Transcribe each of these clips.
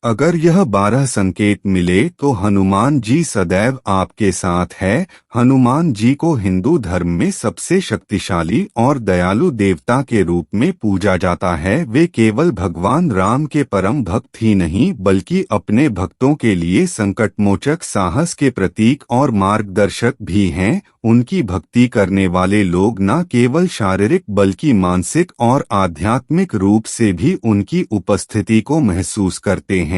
अगर यह 12 संकेत मिले तो हनुमान जी सदैव आपके साथ है। हनुमान जी को हिंदू धर्म में सबसे शक्तिशाली और दयालु देवता के रूप में पूजा जाता है। वे केवल भगवान राम के परम भक्त ही नहीं बल्कि अपने भक्तों के लिए संकटमोचक साहस के प्रतीक और मार्गदर्शक भी हैं। उनकी भक्ति करने वाले लोग न केवल शारीरिक बल्कि मानसिक और आध्यात्मिक रूप से भी उनकी उपस्थिति को महसूस करते हैं।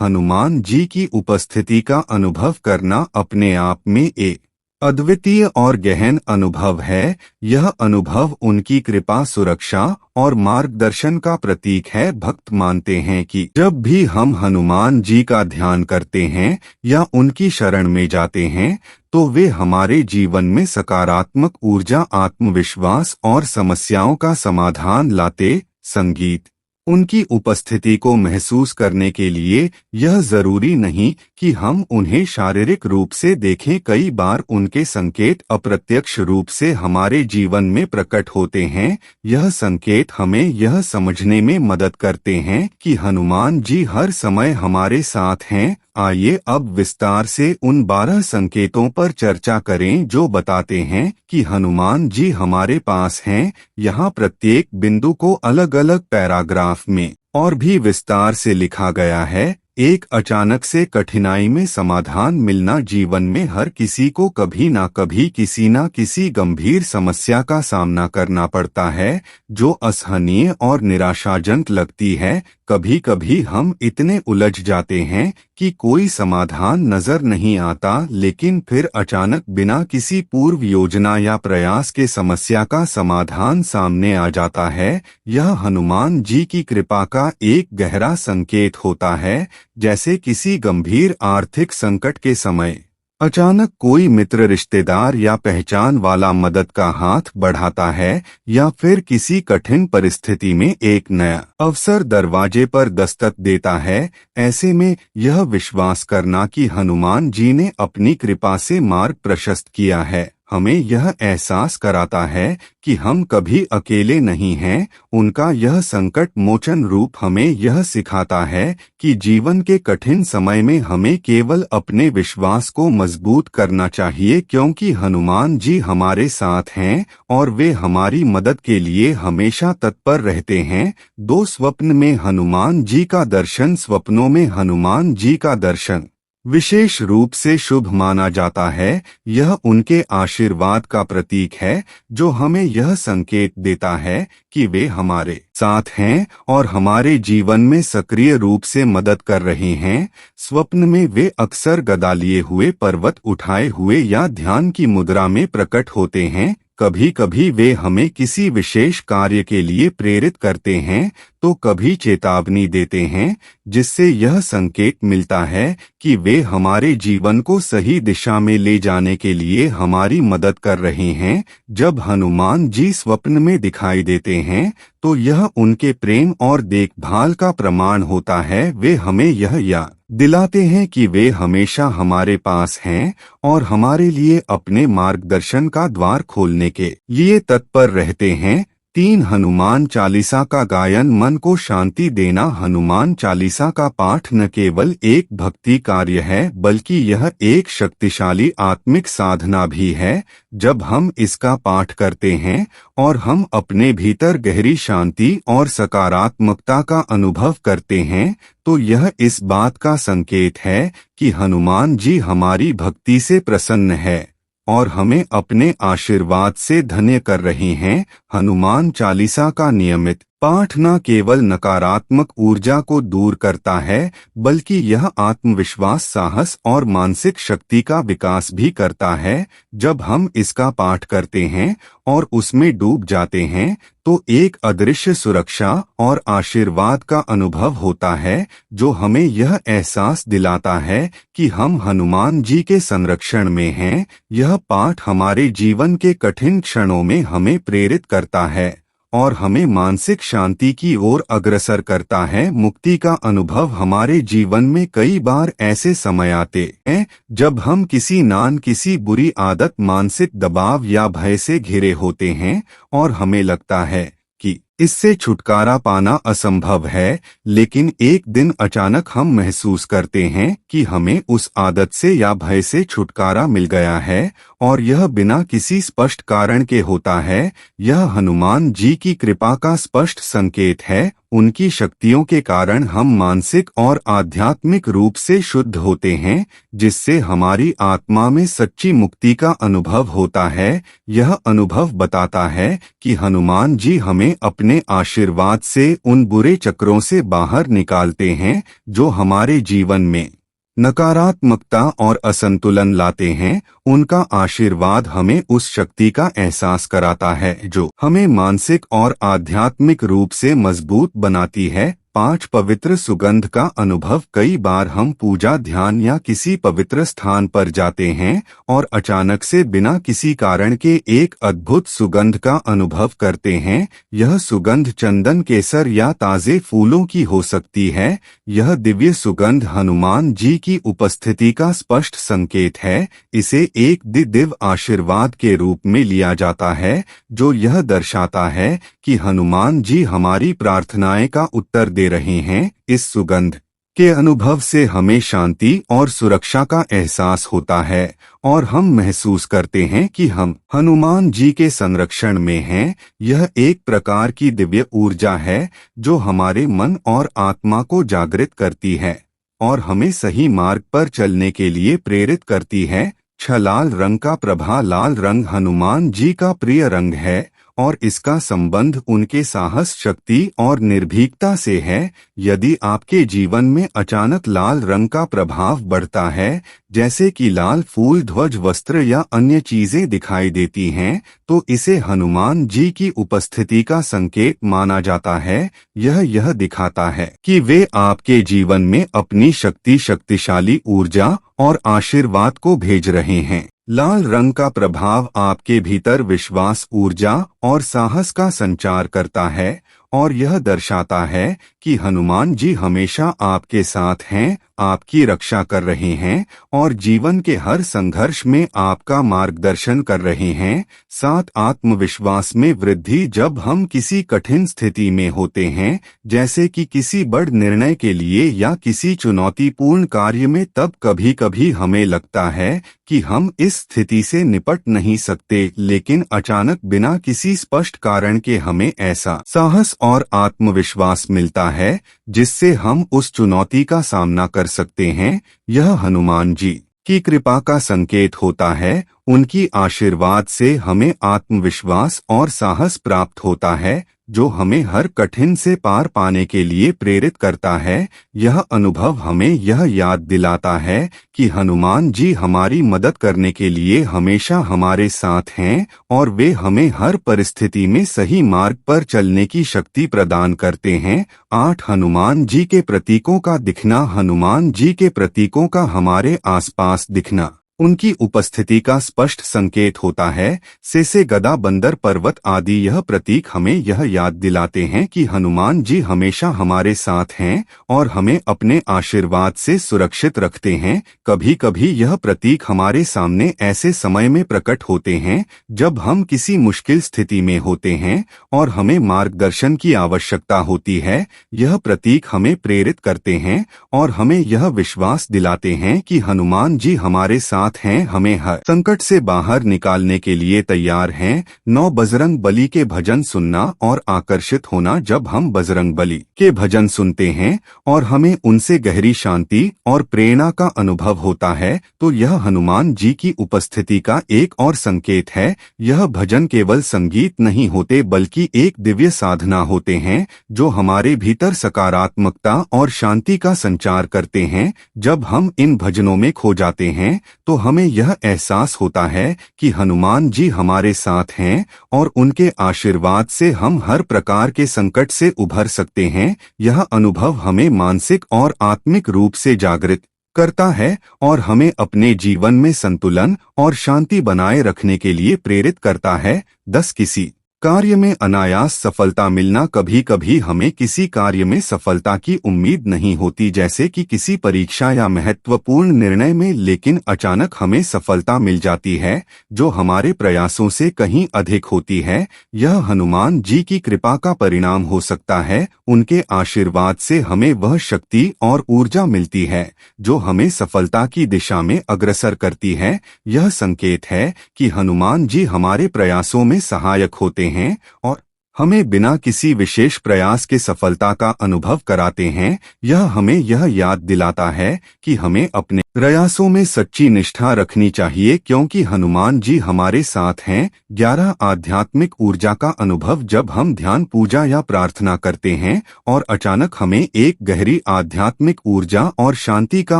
हनुमान जी की उपस्थिति का अनुभव करना अपने आप में एक अद्वितीय और गहन अनुभव है। यह अनुभव उनकी कृपा, सुरक्षा और मार्गदर्शन का प्रतीक है। भक्त मानते हैं कि जब भी हम हनुमान जी का ध्यान करते हैं या उनकी शरण में जाते हैं तो वे हमारे जीवन में सकारात्मक ऊर्जा, आत्मविश्वास और समस्याओं का समाधान लाते। संगीत उनकी उपस्थिति को महसूस करने के लिए यह जरूरी नहीं कि हम उन्हें शारीरिक रूप से देखें। कई बार उनके संकेत अप्रत्यक्ष रूप से हमारे जीवन में प्रकट होते हैं। यह संकेत हमें यह समझने में मदद करते हैं कि हनुमान जी हर समय हमारे साथ हैं। आइए अब विस्तार से उन 12 संकेतों पर चर्चा करें जो बताते हैं कि हनुमान जी हमारे पास हैं। यहाँ प्रत्येक बिंदु को अलग अलग पैराग्राफ में और भी विस्तार से लिखा गया है। एक अचानक से कठिनाई में समाधान मिलना। जीवन में हर किसी को कभी ना कभी किसी ना किसी गंभीर समस्या का सामना करना पड़ता है जो असहनीय और निराशाजनक लगती है। कभी कभी हम इतने उलझ जाते हैं कि कोई समाधान नजर नहीं आता, लेकिन फिर अचानक बिना किसी पूर्व योजना या प्रयास के समस्या का समाधान सामने आ जाता है। यह हनुमान जी की कृपा का एक गहरा संकेत होता है। जैसे किसी गंभीर आर्थिक संकट के समय अचानक कोई मित्र, रिश्तेदार या पहचान वाला मदद का हाथ बढ़ाता है, या फिर किसी कठिन परिस्थिति में एक नया अवसर दरवाजे पर दस्तक देता है। ऐसे में यह विश्वास करना कि हनुमान जी ने अपनी कृपा से मार्ग प्रशस्त किया है हमें यह एहसास कराता है कि हम कभी अकेले नहीं हैं। उनका यह संकट मोचन रूप हमें यह सिखाता है कि जीवन के कठिन समय में हमें केवल अपने विश्वास को मजबूत करना चाहिए, क्योंकि हनुमान जी हमारे साथ हैं और वे हमारी मदद के लिए हमेशा तत्पर रहते हैं। 2 स्वप्न में हनुमान जी का दर्शन। स्वप्नों में हनुमान जी का दर्शन विशेष रूप से शुभ माना जाता है। यह उनके आशीर्वाद का प्रतीक है जो हमें यह संकेत देता है कि वे हमारे साथ हैं और हमारे जीवन में सक्रिय रूप से मदद कर रहे हैं। स्वप्न में वे अक्सर गदा लिए हुए, पर्वत उठाए हुए या ध्यान की मुद्रा में प्रकट होते हैं। कभी कभी वे हमें किसी विशेष कार्य के लिए प्रेरित करते हैं तो कभी चेतावनी देते हैं, जिससे यह संकेत मिलता है कि वे हमारे जीवन को सही दिशा में ले जाने के लिए हमारी मदद कर रहे हैं। जब हनुमान जी स्वप्न में दिखाई देते हैं तो यह उनके प्रेम और देखभाल का प्रमाण होता है। वे हमें यह याद दिलाते हैं कि वे हमेशा हमारे पास हैं और हमारे लिए अपने मार्गदर्शन का द्वार खोलने के लिए तत्पर रहते हैं। 3 हनुमान चालीसा का गायन। मन को शांति देना। हनुमान चालीसा का पाठ न केवल एक भक्ति कार्य है बल्कि यह एक शक्तिशाली आत्मिक साधना भी है। जब हम इसका पाठ करते हैं और हम अपने भीतर गहरी शांति और सकारात्मकता का अनुभव करते हैं तो यह इस बात का संकेत है कि हनुमान जी हमारी भक्ति से प्रसन्न है और हमें अपने आशीर्वाद से धन्य कर रहे हैं। हनुमान चालीसा का नियमित पाठ न केवल नकारात्मक ऊर्जा को दूर करता है बल्कि यह आत्मविश्वास, साहस और मानसिक शक्ति का विकास भी करता है। जब हम इसका पाठ करते हैं और उसमें डूब जाते हैं तो एक अदृश्य सुरक्षा और आशीर्वाद का अनुभव होता है जो हमें यह एहसास दिलाता है कि हम हनुमान जी के संरक्षण में हैं। यह पाठ हमारे जीवन के कठिन क्षणों में हमें प्रेरित करता है और हमें मानसिक शांति की ओर अग्रसर करता है। मुक्ति का अनुभव। हमारे जीवन में कई बार ऐसे समय आते हैं जब हम किसी बुरी आदत, मानसिक दबाव या भय से घिरे होते हैं और हमें लगता है कि इससे छुटकारा पाना असंभव है, लेकिन एक दिन अचानक हम महसूस करते हैं कि हमें उस आदत से या भय से छुटकारा मिल गया है, और यह बिना किसी स्पष्ट कारण के होता है। यह हनुमान जी की कृपा का स्पष्ट संकेत है। उनकी शक्तियों के कारण हम मानसिक और आध्यात्मिक रूप से शुद्ध होते हैं, जिससे हमारी आत्मा में सच्ची मुक्ति का अनुभव होता है। यह अनुभव बताता है कि हनुमान जी हमें अपने आशीर्वाद से उन बुरे चक्रों से बाहर निकालते हैं जो हमारे जीवन में नकारात्मकता और असंतुलन लाते हैं। उनका आशीर्वाद हमें उस शक्ति का एहसास कराता है जो हमें मानसिक और आध्यात्मिक रूप से मजबूत बनाती है। 5 पवित्र सुगंध का अनुभव। कई बार हम पूजा, ध्यान या किसी पवित्र स्थान पर जाते हैं और अचानक से बिना किसी कारण के एक अद्भुत सुगंध का अनुभव करते हैं। यह सुगंध चंदन, केसर या ताजे फूलों की हो सकती है। यह दिव्य सुगंध हनुमान जी की उपस्थिति का स्पष्ट संकेत है। इसे एक दिव्य आशीर्वाद के रूप में लिया जाता है, जो यह दर्शाता है कि हनुमान जी हमारी प्रार्थनाएं का उत्तर दे रहे हैं। इस सुगंध के अनुभव से हमें शांति और सुरक्षा का एहसास होता है और हम महसूस करते हैं कि हम हनुमान जी के संरक्षण में हैं। यह एक प्रकार की दिव्य ऊर्जा है जो हमारे मन और आत्मा को जागृत करती है और हमें सही मार्ग पर चलने के लिए प्रेरित करती है। लाल रंग का प्रभा। लाल रंग हनुमान जी का प्रिय रंग है और इसका संबंध उनके साहस, शक्ति और निर्भीकता से है। यदि आपके जीवन में अचानक लाल रंग का प्रभाव बढ़ता है, जैसे कि लाल फूल, ध्वज, वस्त्र या अन्य चीजें दिखाई देती हैं, तो इसे हनुमान जी की उपस्थिति का संकेत माना जाता है। यह दिखाता है कि वे आपके जीवन में अपनी शक्तिशाली ऊर्जा और आशीर्वाद को भेज रहे हैं। लाल रंग का प्रभाव आपके भीतर विश्वास, ऊर्जा और साहस का संचार करता है और यह दर्शाता है कि हनुमान जी हमेशा आपके साथ हैं, आपकी रक्षा कर रहे हैं और जीवन के हर संघर्ष में आपका मार्गदर्शन कर रहे हैं। 7 आत्मविश्वास में वृद्धि। जब हम किसी कठिन स्थिति में होते हैं, जैसे कि किसी बड़े निर्णय के लिए या किसी चुनौतीपूर्ण कार्य में, तब कभी-कभी हमें लगता है कि हम इस स्थिति से निपट नहीं सकते, लेकिन अचानक बिना किसी स्पष्ट कारण के हमें ऐसा साहस और आत्मविश्वास मिलता है जिससे हम उस चुनौती का सामना कर सकते हैं। यह हनुमान जी की कृपा का संकेत होता है। उनकी आशीर्वाद से हमें आत्मविश्वास और साहस प्राप्त होता है, जो हमें हर कठिन से पार पाने के लिए प्रेरित करता है। यह अनुभव हमें यह याद दिलाता है कि हनुमान जी हमारी मदद करने के लिए हमेशा हमारे साथ हैं और वे हमें हर परिस्थिति में सही मार्ग पर चलने की शक्ति प्रदान करते हैं। 8 हनुमान जी के प्रतीकों का दिखना। हनुमान जी के प्रतीकों का हमारे आसपास दिखना उनकी उपस्थिति का स्पष्ट संकेत होता है। सेसे, गदा, बंदर, पर्वत आदि यह प्रतीक हमें यह याद दिलाते हैं कि हनुमान जी हमेशा हमारे साथ हैं और हमें अपने आशीर्वाद से सुरक्षित रखते हैं। कभी कभी यह प्रतीक हमारे सामने ऐसे समय में प्रकट होते हैं जब हम किसी मुश्किल स्थिति में होते हैं और हमें मार्गदर्शन की आवश्यकता होती है। यह प्रतीक हमें प्रेरित करते हैं और हमें यह विश्वास दिलाते हैं कि हनुमान जी हमारे साथ हैं, हमें हर संकट से बाहर निकालने के लिए तैयार हैं। 9 बजरंग बली के भजन सुनना और आकर्षित होना। जब हम बजरंग बली के भजन सुनते हैं और हमें उनसे गहरी शांति और प्रेरणा का अनुभव होता है, तो यह हनुमान जी की उपस्थिति का एक और संकेत है। यह भजन केवल संगीत नहीं होते, बल्कि एक दिव्य साधना होते हैं जो हमारे भीतर सकारात्मकता और शांति का संचार करते हैं। जब हम इन भजनों में खो जाते हैं, तो हमें यह एहसास होता है कि हनुमान जी हमारे साथ हैं और उनके आशीर्वाद से हम हर प्रकार के संकट से उभर सकते हैं। यह अनुभव हमें मानसिक और आत्मिक रूप से जागृत करता है और हमें अपने जीवन में संतुलन और शांति बनाए रखने के लिए प्रेरित करता है। 10 किसी कार्य में अनायास सफलता मिलना। कभी कभी हमें किसी कार्य में सफलता की उम्मीद नहीं होती, जैसे कि किसी परीक्षा या महत्वपूर्ण निर्णय में, लेकिन अचानक हमें सफलता मिल जाती है जो हमारे प्रयासों से कहीं अधिक होती है। यह हनुमान जी की कृपा का परिणाम हो सकता है। उनके आशीर्वाद से हमें वह शक्ति और ऊर्जा मिलती है जो हमें सफलता की दिशा में अग्रसर करती है। यह संकेत है कि हनुमान जी हमारे प्रयासों में सहायक होते हैं और हमें बिना किसी विशेष प्रयास के सफलता का अनुभव कराते हैं। यह हमें यह याद दिलाता है कि हमें अपने प्रयासों में सच्ची निष्ठा रखनी चाहिए, क्योंकि हनुमान जी हमारे साथ हैं। 11 आध्यात्मिक ऊर्जा का अनुभव। जब हम ध्यान, पूजा या प्रार्थना करते हैं और अचानक हमें एक गहरी आध्यात्मिक ऊर्जा और शांति का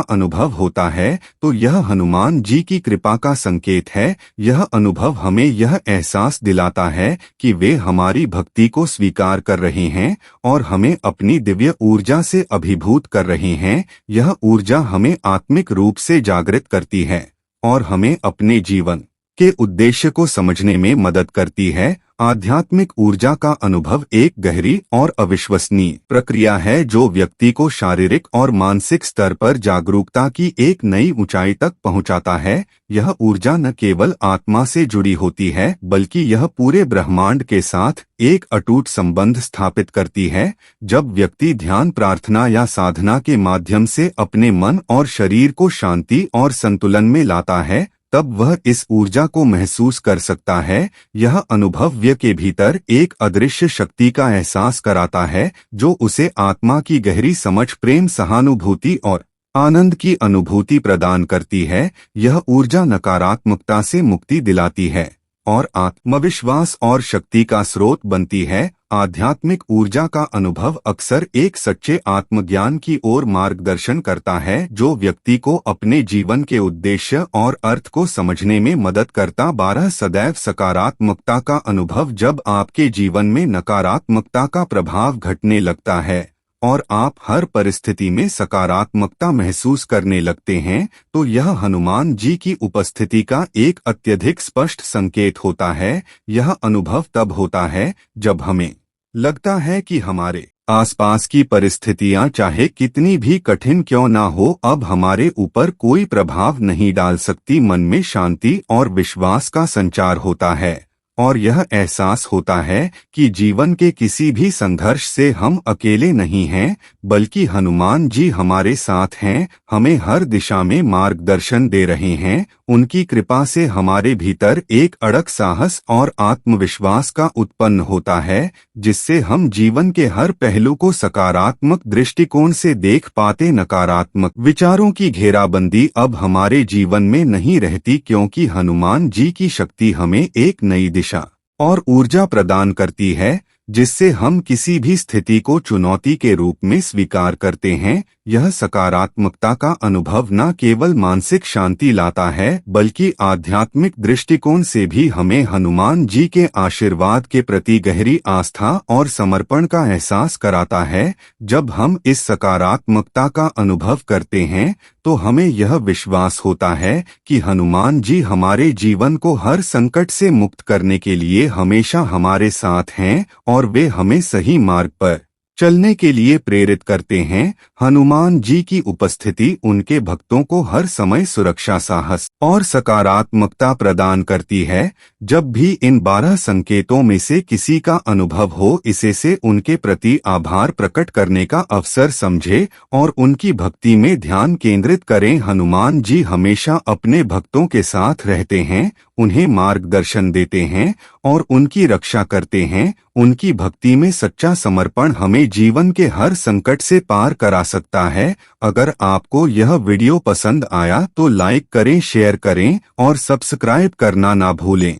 अनुभव होता है, तो यह हनुमान जी की कृपा का संकेत है। यह अनुभव हमें यह एहसास दिलाता है कि वे हमारी भक्ति को स्वीकार कर रहे हैं और हमें अपनी दिव्य ऊर्जा से अभिभूत कर रहे हैं। यह ऊर्जा हमें आत्मिक रूप से जागृत करती है और हमें अपने जीवन के उद्देश्य को समझने में मदद करती है। आध्यात्मिक ऊर्जा का अनुभव एक गहरी और अविश्वसनीय प्रक्रिया है जो व्यक्ति को शारीरिक और मानसिक स्तर पर जागरूकता की एक नई ऊंचाई तक पहुंचाता है। यह ऊर्जा न केवल आत्मा से जुड़ी होती है, बल्कि यह पूरे ब्रह्मांड के साथ एक अटूट संबंध स्थापित करती है। जब व्यक्ति ध्यान, प्रार्थना या साधना के माध्यम से अपने मन और शरीर को शांति और संतुलन में लाता है, तब वह इस ऊर्जा को महसूस कर सकता है। यह अनुभव व्यक्ति के भीतर एक अदृश्य शक्ति का एहसास कराता है जो उसे आत्मा की गहरी समझ, प्रेम, सहानुभूति और आनंद की अनुभूति प्रदान करती है। यह ऊर्जा नकारात्मकता से मुक्ति दिलाती है और आत्मविश्वास और शक्ति का स्रोत बनती है। आध्यात्मिक ऊर्जा का अनुभव अक्सर एक सच्चे आत्मज्ञान की ओर मार्गदर्शन करता है जो व्यक्ति को अपने जीवन के उद्देश्य और अर्थ को समझने में मदद करता। 12 सदैव सकारात्मकता का अनुभव। जब आपके जीवन में नकारात्मकता का प्रभाव घटने लगता है और आप हर परिस्थिति में सकारात्मकता महसूस करने लगते हैं, तो यह हनुमान जी की उपस्थिति का एक अत्यधिक स्पष्ट संकेत होता है। यह अनुभव तब होता है जब हमें लगता है कि हमारे आसपास की परिस्थितियां चाहे कितनी भी कठिन क्यों ना हो, अब हमारे ऊपर कोई प्रभाव नहीं डाल सकती। मन में शांति और विश्वास का संचार होता है और यह एहसास होता है कि जीवन के किसी भी संघर्ष से हम अकेले नहीं हैं, बल्कि हनुमान जी हमारे साथ हैं, हमें हर दिशा में मार्गदर्शन दे रहे हैं। उनकी कृपा से हमारे भीतर एक अड़क साहस और आत्मविश्वास का उत्पन्न होता है, जिससे हम जीवन के हर पहलू को सकारात्मक दृष्टिकोण से देख पाते। नकारात्मक विचारों की घेराबंदी अब हमारे जीवन में नहीं रहती, क्योंकि हनुमान जी की शक्ति हमें एक नई दिशा और ऊर्जा प्रदान करती है, जिससे हम किसी भी स्थिति को चुनौती के रूप में स्वीकार करते हैं। यह सकारात्मकता का अनुभव न केवल मानसिक शांति लाता है, बल्कि आध्यात्मिक दृष्टिकोण से भी हमें हनुमान जी के आशीर्वाद के प्रति गहरी आस्था और समर्पण का एहसास कराता है। जब हम इस सकारात्मकता का अनुभव करते हैं, तो हमें यह विश्वास होता है कि हनुमान जी हमारे जीवन को हर संकट से मुक्त करने के लिए हमेशा हमारे साथ हैं और वे हमें सही मार्ग पर चलने के लिए प्रेरित करते हैं। हनुमान जी की उपस्थिति उनके भक्तों को हर समय सुरक्षा, साहस और सकारात्मकता प्रदान करती है। जब भी इन 12 संकेतों में से किसी का अनुभव हो, इसे से उनके प्रति आभार प्रकट करने का अवसर समझे और उनकी भक्ति में ध्यान केंद्रित करें। हनुमान जी हमेशा अपने भक्तों के साथ रहते हैं, उन्हें मार्गदर्शन देते हैं और उनकी रक्षा करते हैं। उनकी भक्ति में सच्चा समर्पण हमें जीवन के हर संकट से पार करा सकता है। अगर आपको यह वीडियो पसंद आया तो लाइक करें, शेयर करें और सब्सक्राइब करना ना भूलें।